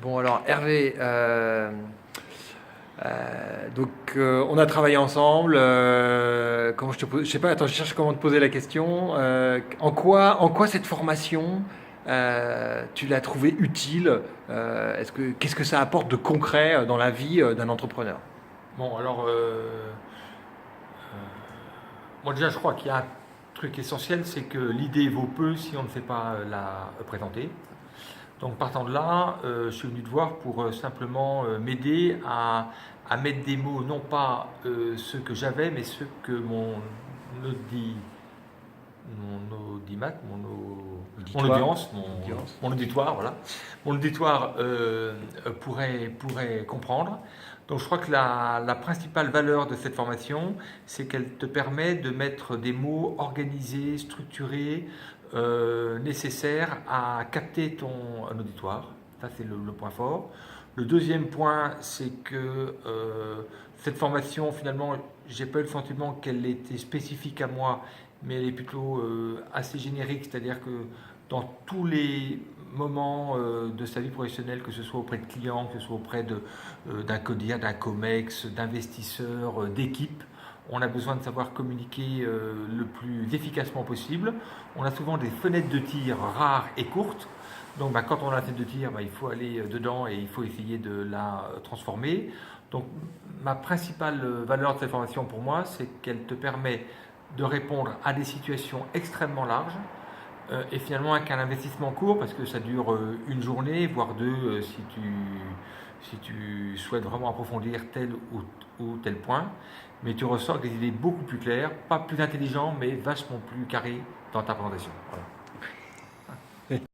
Bon alors Hervé, on a travaillé ensemble. Comment je te pose, je sais pas. Attends, je cherche comment te poser la question. En quoi cette formation, tu l'as trouvée utile? Qu'est-ce que ça apporte de concret dans la vie d'un entrepreneur? Bon, alors, moi déjà, je crois qu'il y a un truc essentiel, c'est que l'idée vaut peu si on ne sait pas la présenter. Donc, partant de là, je suis venu te voir pour simplement m'aider à mettre des mots, non pas ceux que j'avais, mais ceux que audi, mon audimat, mon Dis-toi, audience, audience. mon auditoire, voilà, mon auditoire pourrait comprendre. Donc je crois que la principale valeur de cette formation, c'est qu'elle te permet de mettre des mots organisés, structurés, nécessaires à capter ton auditoire. Ça, c'est le point fort. Le deuxième point, c'est que cette formation, finalement, j'ai pas eu le sentiment qu'elle était spécifique à moi, mais elle est plutôt assez générique, c'est-à-dire que dans tous les moments de sa vie professionnelle, que ce soit auprès de clients, que ce soit auprès d'un CODIR, d'un COMEX, d'investisseurs, d'équipes, on a besoin de savoir communiquer le plus efficacement possible. On a souvent des fenêtres de tir rares et courtes. Donc quand on a la fenêtre de tir, il faut aller dedans et il faut essayer de la transformer. Donc ma principale valeur de cette formation pour moi, c'est qu'elle te permet de répondre à des situations extrêmement larges et finalement avec un investissement court parce que ça dure une journée, voire deux si tu souhaites vraiment approfondir tel ou tel point. Mais tu ressors avec des idées beaucoup plus claires, pas plus intelligentes, mais vachement plus carrées dans ta présentation. Voilà.